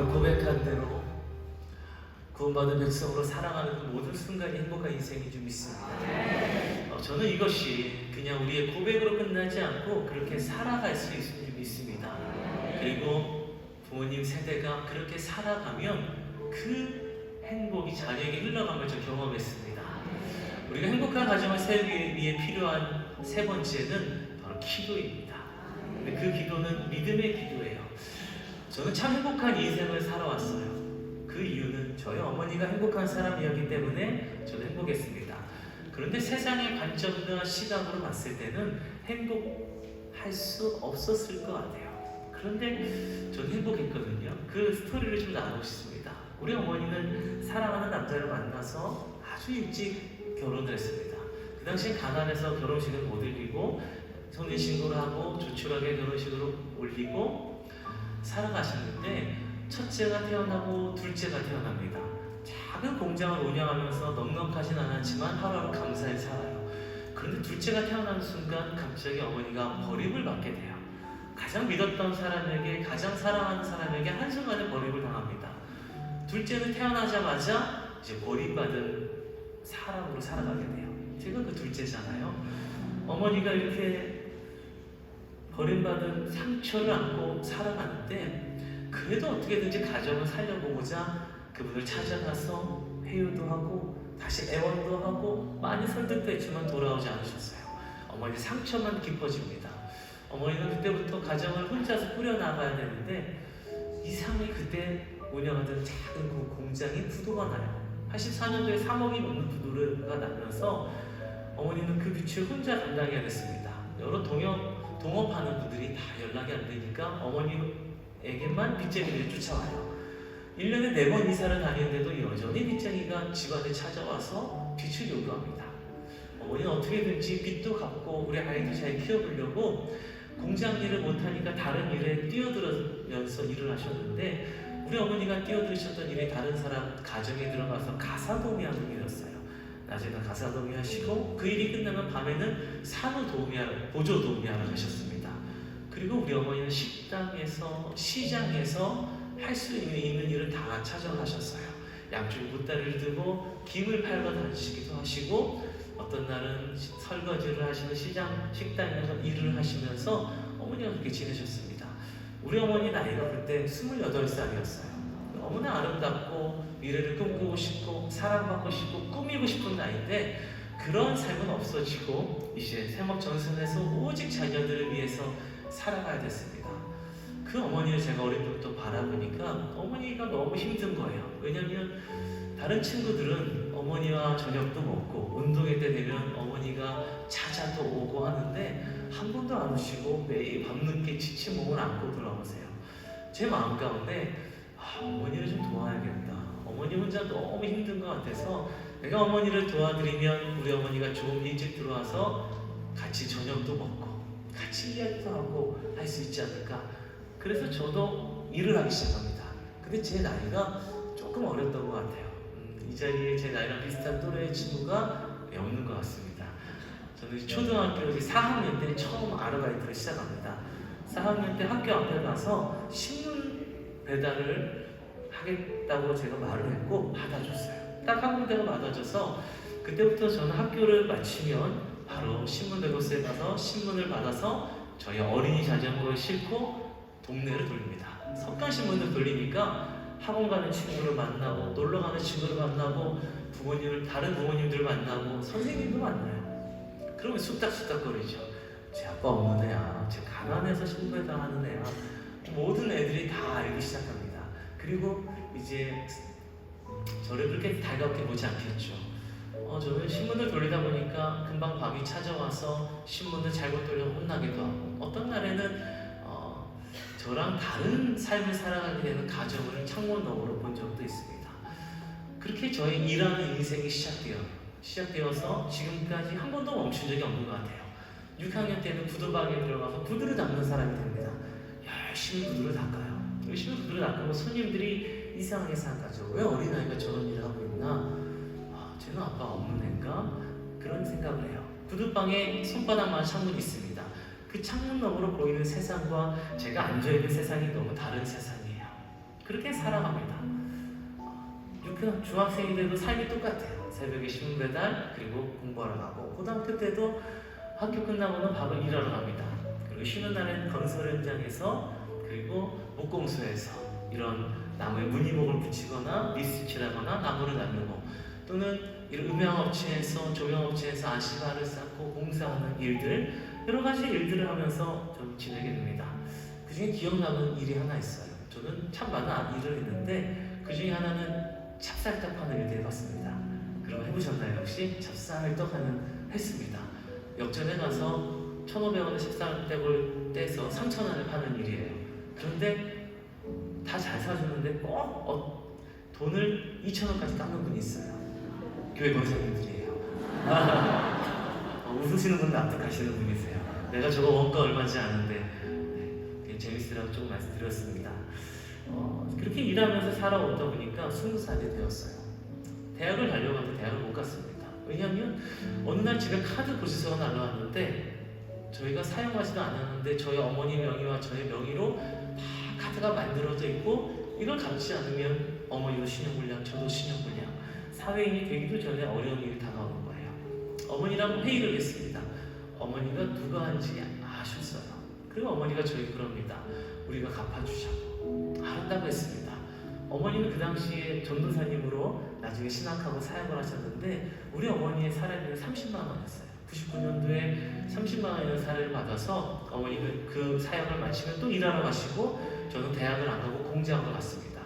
오늘 고백한 대로 구원받은 백성으로 살아가는 그 모든 순간이 행복한 인생인 줄 믿습니다. 저는 이것이 그냥 우리의 고백으로 끝나지 않고 그렇게 살아갈 수 있을 줄 믿습니다. 그리고 부모님 세대가 그렇게 살아가면 그 행복이 자녀에게 흘러감을 저 경험했습니다. 우리가 행복한 가정을 세우기 위해 필요한 세 번째는 바로 기도입니다. 근데 그 기도는 믿음의 기도예요. 저는 참 행복한 인생을 살아왔어요. 그 이유는 저희 어머니가 행복한 사람이었기 때문에 저는 행복했습니다. 그런데 세상의 관점과 시각으로 봤을 때는 행복할 수 없었을 것 같아요. 그런데 저는 행복했거든요. 그 스토리를 좀 나누고 싶습니다. 우리 어머니는 사랑하는 남자를 만나서 아주 일찍 결혼을 했습니다. 그 당시엔 가난해서 결혼식을 못 올리고 혼인신고를 하고 조촐하게 결혼식으로 올리고 살아가셨는데 첫째가 태어나고 둘째가 태어납니다. 작은 공장을 운영하면서 넉넉하진 않았지만 하루하루 감사히 살아요. 그런데 둘째가 태어나는 순간 갑자기 어머니가 버림을 받게 돼요. 가장 믿었던 사람에게, 가장 사랑하는 사람에게 한순간에 버림을 당합니다. 둘째는 태어나자마자 이제 버림받은 사람으로 살아가게 돼요. 제가 그 둘째잖아요. 어머니가 이렇게 버림받은 상처를 안고 살아가는데 그래도 어떻게든지 가정을 살려보고자 그분을 찾아가서 회유도 하고 다시 애원도 하고 많이 설득도 했지만 돌아오지 않으셨어요. 어머니 상처만 깊어집니다. 어머니는 그때부터 가정을 혼자서 꾸려나가야 되는데 이상하게 그때 운영하던 작은 그 공장이 부도가 나요. 84년도에 3억이 넘는 부도가 나면서 어머니는 그 빚을 혼자 담당해야 됐습니다. 여러 동업하는 분들이 다 연락이 안 되니까 어머니에게만 빚쟁이들이 쫓아와요. 1년에 4번 이사를 다니는데도 여전히 빚쟁이가 집안에 찾아와서 빚을 요구합니다. 어머니는 어떻게든지 빚도 갚고 우리 아이도 잘 키워보려고 공장 일을 못하니까 다른 일에 뛰어들면서 일을 하셨는데 우리 어머니가 뛰어들으셨던 일이 다른 사람 가정에 들어가서 가사도우미하는 일이었어요. 낮에는 가사도우미 하시고 그 일이 끝나면 밤에는 보조도우미하러 가셨습니다. 그리고 우리 어머니는 식당에서, 시장에서 할 수 있는 일을 다 찾아가셨어요. 양쪽에 보따리를 들고 김을 팔고 다니시기도 하시고 어떤 날은 설거지를 하시는 식당에서 일을 하시면서 어머니가 그렇게 지내셨습니다. 우리 어머니 나이가 그때 28살이었어요. 너무나 아름답고 미래를 꿈꾸고 싶고 사랑받고 싶고 꾸미고 싶은 나이인데 그런 삶은 없어지고 이제 생업전선에서 오직 자녀들을 위해서 살아가야 됐습니다. 그 어머니를 제가 어릴 때부터 바라보니까 어머니가 너무 힘든 거예요. 왜냐하면 다른 친구들은 어머니와 저녁도 먹고 운동회 때 되면 어머니가 찾아도 오고 하는데 한 번도 안 오시고 매일 밤늦게 지친 몸을 안고 돌아오세요. 제 마음 가운데 어머니를 좀 도와야겠다. 어머니 혼자 너무 힘든 것 같아서 내가 어머니를 도와드리면 우리 어머니가 조금 일찍 들어와서 같이 저녁도 먹고 같이 이야기도 하고 할 수 있지 않을까. 그래서 저도 일을 하기 시작합니다. 근데 제 나이가 조금 어렸던 것 같아요. 이 자리에 제 나이랑 비슷한 또래의 친구가 없는 것 같습니다. 저는 초등학교 4학년 때 처음 아르바이트를 시작합니다. 4학년 때 학교 앞에 가서 신문 배달을 하겠다고 제가 말을 했고 받아줬어요. 딱 한 군데가 받아줘서 그때부터 저는 학교를 마치면 바로 신문대고스에 가서 신문을 받아서 저희 어린이 자전거에 싣고 동네를 돌립니다. 석간신문을 돌리니까 학원 가는 친구를 만나고 놀러 가는 친구를 만나고 다른 부모님들 만나고 선생님도 만나요. 그러면 쑥닥쑥닥거리죠. 제 아빠 없는 애야, 제 가난해서 신고해당하는 애야. 모든 애들이 다 알기 시작합니다. 그리고 이제 저를 그렇게 달갑게 보지 않겠죠. 저는 신문을 돌리다 보니까 금방 밤이 찾아와서 신문을 잘못 돌려 혼나기도 하고 어떤 날에는 저랑 다른 삶을 살아가게 되는 가정을 창문 너머로 본 적도 있습니다. 그렇게 저의 일하는 인생이 시작되어서 지금까지 한 번도 멈춘 적이 없는 것 같아요. 6학년 때는 구두방에 들어가서 구두를 닦는 사람이 됩니다. 열심히 구두를 닦아요. 열심히 구두를 닦으면 손님들이 이상하게 생각하죠. 왜 어린아이가 저런 일을 하고 있나? 쟤는 아빠 없는 애인가? 그런 생각을 해요. 구두방에 손바닥만 창문이 있습니다. 그 창문 너머로 보이는 세상과 제가 앉아있는 세상이 너무 다른 세상이에요. 그렇게 살아갑니다. 중학생이 돼도 삶이 똑같아요. 새벽에 신문 배달, 그리고 공부하러 가고, 고등학교 때도 학교 끝나고는 밥을 일하러 갑니다. 그리고 쉬는 날에는 건설 현장에서, 그리고 목공소에서 이런 나무에 무늬목을 붙이거나 미스칠하거나 나무를 나누고, 또는 이런 음향업체에서, 조명업체에서 아시바를 쌓고 공사하는 일들, 여러 가지 일들을 하면서 좀 지내게 됩니다. 그 중에 기억나는 일이 하나 있어요. 저는 참 많은 일을 했는데 그 중에 하나는 찹쌀떡 하는 일을 해봤습니다. 그럼 해보셨나요? 혹시 찹쌀떡 하는 했습니다. 역전에 가서 1,500원의 찹쌀떡을 떼서 3,000원에 파는 일이에요. 그런데 다 잘 사주는데 꼭 돈을 2,000원까지 깎는 분이 있어요. 교회 권사님들이에요. 웃으시는 분 납득하시는 분이세요. 내가 저거 원가 얼마인지 아는데 재밌으라고 조금 말씀드렸습니다. 그렇게 일하면서 살아오다 보니까 20살이 되었어요. 대학을 가려고 하는데 대학을 못 갔습니다. 왜냐하면 어느 날 집에 카드 고지서가 날라왔는데 저희가 사용하지도 않았는데 저희 어머니 명의와 저의 명의로 다 카드가 만들어져 있고, 이걸 갚지 않으면 어머니도 신용불량, 저도 신용불량, 사회인이 되기도 전에 어려운 일이 다가오는 거예요. 어머니랑 회의를 했습니다. 어머니가 누가 한지 아셨어요. 그리고 어머니가 저희 그럽니다. 우리가 갚아주자고 한다고 했습니다. 어머니는 그 당시에 전도사님으로 나중에 신학하고 사역을 하셨는데, 우리 어머니의 사례비는 30만 원이었어요. 99년도에 30만 원이라는 사례를 받아서 어머니는 그 사역을 마치면 또 일하러 가시고, 저는 대학을 안 가고 공장으로 갔습니다.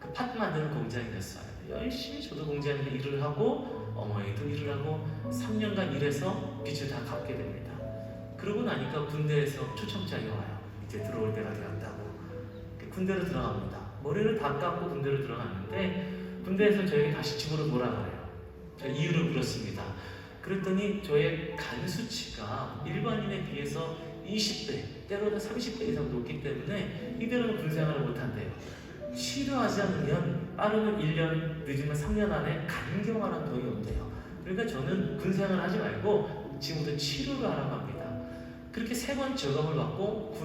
그 팥 만드는 공장이었어요. 열심히 저도 공장에서 일을 하고 어머니도 일을 하고 3년간 일해서 빚을 다 갚게 됩니다. 그러고 나니까 군대에서 초청장이 와요. 이제 들어올 때가 되었다고. 군대로 들어갑니다. 머리를 다 깎고 군대로 들어갔는데 군대에서 저에게 다시 집으로 돌아가래요. 저 이유를 물었습니다. 그랬더니 저의 간 수치가 일반인에 비해서 20배, 때로는 30배 이상 높기 때문에 이대로는 군생활을 못한대요. 치료하지 않으면 빠르면 1년, 늦으면 3년 안에 간경화라는 병이 온대요. 그러니까 저는 군생활을 하지 말고 지금부터 치료를 하라고 합니다. 그렇게 3번 저감을 받고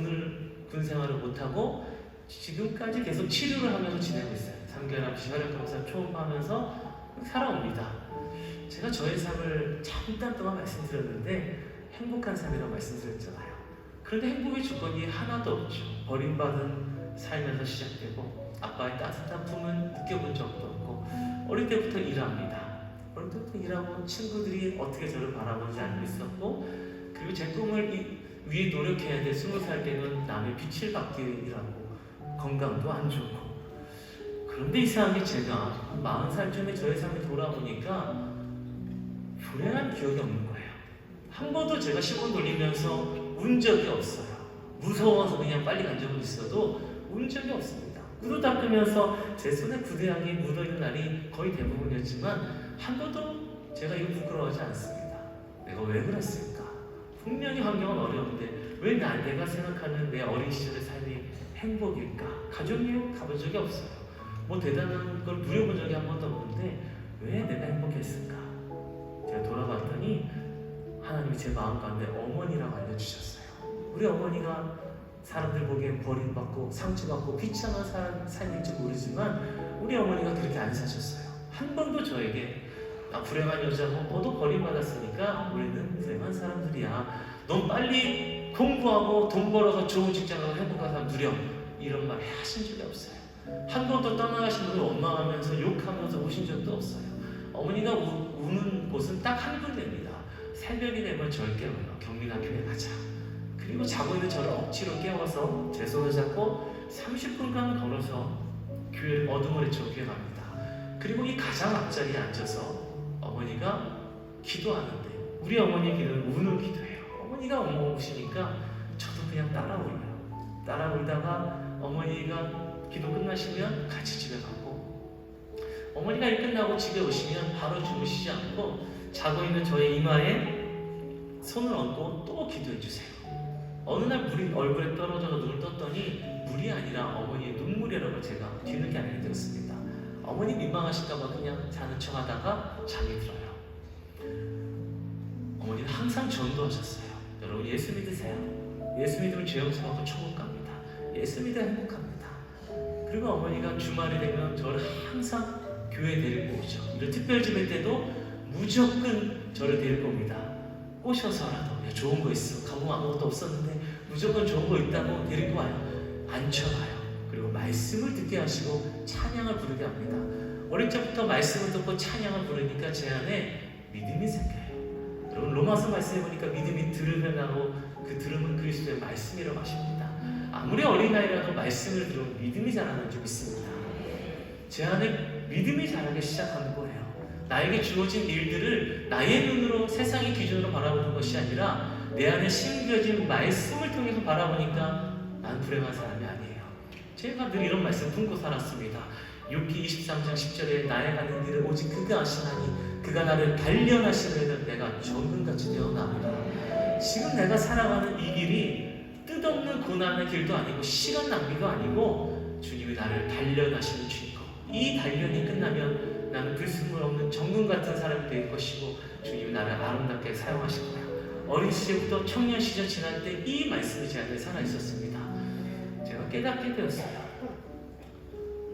군생활을 못하고 지금까지 계속 치료를 하면서 지내고 있어요. 3개월 앞 혈액검사 초음파하면서 살아옵니다. 제가 저의 삶을 잠깐 동안 말씀드렸는데 행복한 삶이라고 말씀드렸잖아요. 그런데 행복의 조건이 하나도 없죠. 버림받은 삶에서 시작되고 아빠의 따뜻한 품은 느껴본 적도 없고, 어릴 때부터 일합니다. 어릴 때부터 일하고 친구들이 어떻게 저를 바라보는지 알고 있었고, 그리고 제 꿈을 위해 노력해야 돼. 20살 때는 남의 빛을 받기 위해 일하고 건강도 안 좋고. 그런데 이상하게 제가 40살쯤에 저의 삶에 돌아보니까 불행한 기억이 없는 거예요. 한 번도 제가 시험 돌리면서 운 적이 없어요. 무서워서 그냥 빨리 간 적은 있어도 운 적이 없습니다. 구두 닦으면서 제 손에 구두향이 묻어있는 날이 거의 대부분이었지만 한 번도 제가 이거 부끄러워하지 않습니다. 내가 왜 그랬을까? 분명히 환경은 어려운데 왜 내가 생각하는 내 어린 시절의 삶이 행복일까? 가족여행 가본 적이 없어요. 뭐 대단한 걸 누려본 적이 한 번도 없는데 왜 내가 행복했을까? 제가 돌아봤더니 하나님이 제 마음 가운데 어머니라고 알려주셨어요. 우리 어머니가 사람들 보기엔 버림받고 상처받고 비참한 삶일지 모르지만 우리 어머니가 그렇게 안 사셨어요. 한 번도 저에게 나 불행한 여자고 너도 버림받았으니까 우리는 불행한 사람들이야. 넌 빨리 공부하고 돈 벌어서 좋은 직장 가서 행복한 삶 누려. 이런 말 하신 적이 없어요. 한 번도 떠나가신 분을 원망하면서 욕하면서 오신 적도 없어요. 어머니가 우는 곳은 딱 한 군데입니다. 새벽이 되면 절 깨워요. 경민아 교회 가자. 그리고 자고 있는 저를 억지로 깨워서 제 손을 잡고 30분간 걸어서 교회 어둠을 헤쳐 교회 갑니다. 그리고 이 가장 앞자리에 앉아서 어머니가 기도하는데 우리 어머니의 기도는 우는 기도예요. 어머니가 오시니까 저도 그냥 따라 울어요. 따라 울다가 어머니가 기도 끝나시면 같이 집에 가고, 어머니가 일 끝나고 집에 오시면 바로 주무시지 않고 자고 있는 저의 이마에 손을 얹고 또 기도해 주세요. 어느 날 물이 얼굴에 떨어져서 눈을 떴더니 물이 아니라 어머니의 눈물이라고 제가 뒤늦게 알게 되었습니다. 어머니 민망하실까봐 그냥 자는 척 하다가 잠이 들어요. 어머니는 항상 전도하셨어요. 여러분 예수 믿으세요. 예수 믿으면 죄 용서받고 천국 갑니다. 예수 믿어야 행복합니다. 그리고 어머니가 주말이 되면 저를 항상 교회에 데리고 오죠. 이런 특별 집회 때도 무조건 저를 데리고 옵니다. 꼬셔서라도 야, 좋은 거 있어. 가보면 아무것도 없었는데 무조건 좋은 거 있다고 데리고 와요. 앉혀봐요. 그리고 말씀을 듣게 하시고 찬양을 부르게 합니다. 어릴 적부터 말씀을 듣고 찬양을 부르니까 제 안에 믿음이 생겨요. 여러분 로마서 말씀해 보니까 믿음이 들으면 나고 그 들음은 그리스도의 말씀이라고 하십니다. 아무리 어린아이라도 말씀을 들으면 믿음이 자라는 줄 믿습니다. 제 안에 믿음이 자라기 시작하는 거예요. 나에게 주어진 일들을 나의 눈으로 세상의 기준으로 바라보는 것이 아니라 내 안에 심겨진 말씀을 통해서 바라보니까 난 불행한 사람이 아니에요. 제가 늘 이런 말씀 품고 살았습니다. 욥기 23장 10절에 나의 가는 길을 오직 그가 아시나니 그가 나를 단련하시면 내가 정금같이 되어나오리라. 지금 내가 살아가는 이 길이 뜻없는 고난의 길도 아니고 시간 낭비도 아니고 주님이 나를 단련하시는 주이고 이 단련이 끝나면 나는 불순물 없는 정금 같은 사람이 될 것이고 주님이 나를 아름답게 사용하실 거야. 어린 시절부터 청년 시절 지날 때 이 말씀이 제 안에 살아 있었습니다. 제가 깨닫게 되었어요.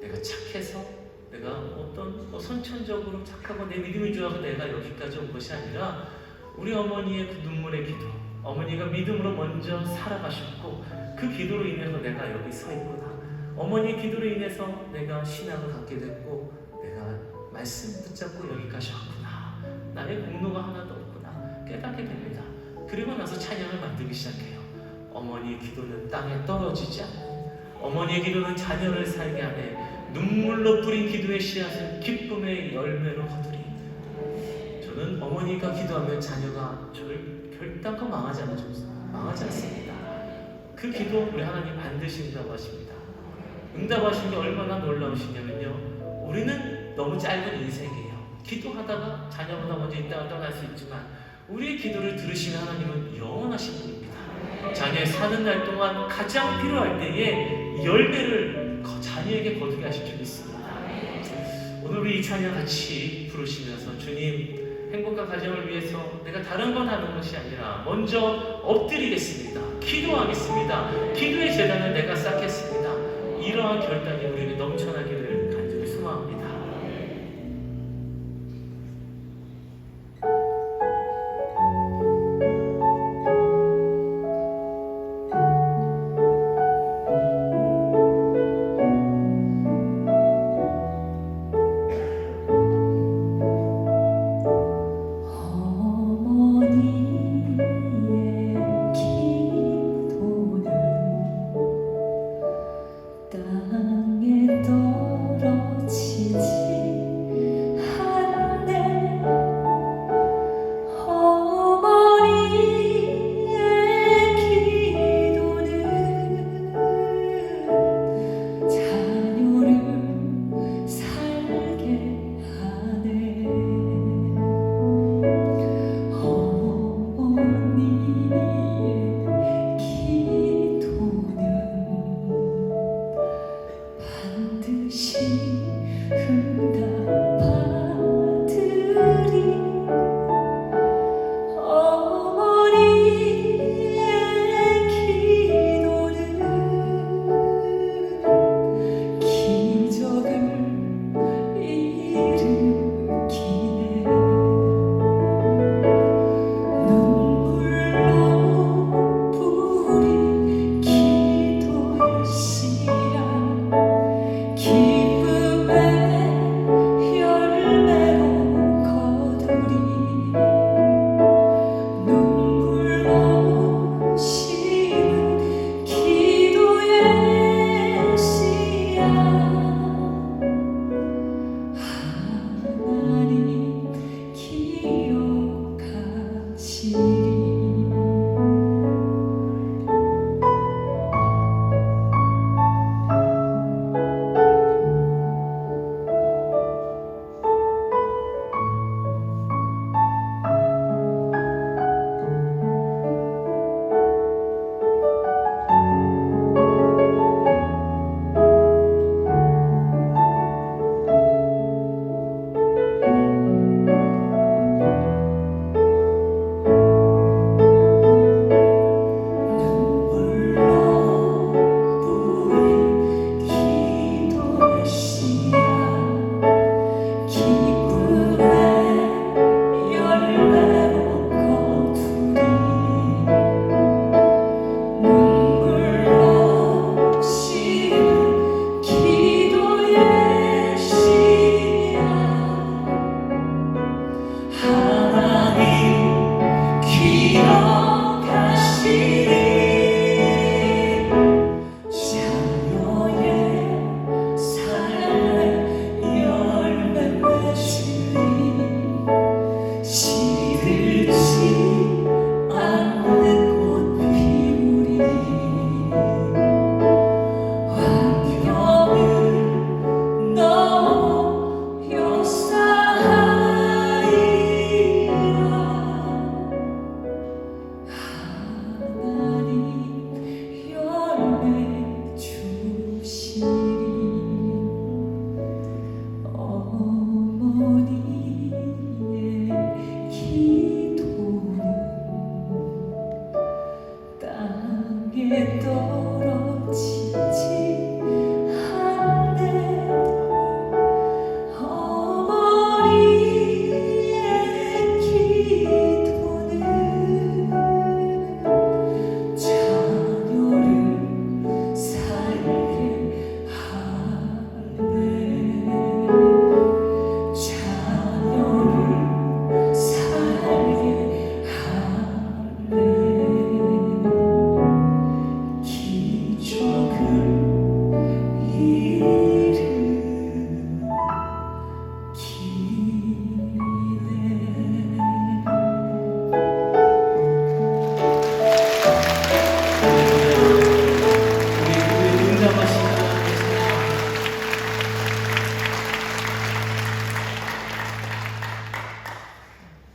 내가 착해서 내가 어떤 선천적으로 착하고 내 믿음이 좋아서 내가 여기까지 온 것이 아니라 우리 어머니의 그 눈물의 기도, 어머니가 믿음으로 먼저 살아가셨고 그 기도로 인해서 내가 여기 서 있구나. 어머니의 기도로 인해서 내가 신앙을 갖게 됐고 내가 말씀 붙잡고 여기까지 왔구나. 나의 공로가 하나도 없구나. 깨닫게 됩니다. 그리고 나서 찬양을 만들기 시작해요. 어머니의 기도는 땅에 떨어지지 않고 어머니의 기도는 자녀를 살게 하네. 눈물로 뿌린 기도의 씨앗은 기쁨의 열매로 거두리. 저는 어머니가 기도하면 자녀가 저를 결단코 망하지 않습니다. 그 기도 우리 하나님 반드시 응답하십니다. 응답하신 게 얼마나 놀라우시냐면요, 우리는 너무 짧은 인생이에요. 기도하다가 자녀보다 먼저 있다가 떠날 수 있지만 우리의 기도를 들으시는 하나님은 영원하신 분입니다. 자녀의 사는 날 동안 가장 필요할 때에 열매를 자녀에게 거두게 하실 줄 믿습니다. 오늘 우리 이 찬양 같이 부르시면서 주님 행복한 가정을 위해서 내가 다른 건 하는 것이 아니라 먼저 엎드리겠습니다. 기도하겠습니다. 기도의 재단을 내가 쌓겠습니다. 이러한 결단이 우리에게 넘쳐나기를 간절히 소망합니다. 기쁨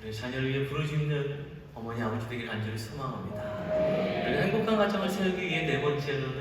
저희 자녀를 위해 부르짖는 어머니 아버지 되길 간절히 소망합니다. 그리고 행복한 가정을 세우기 위해 네 번째로는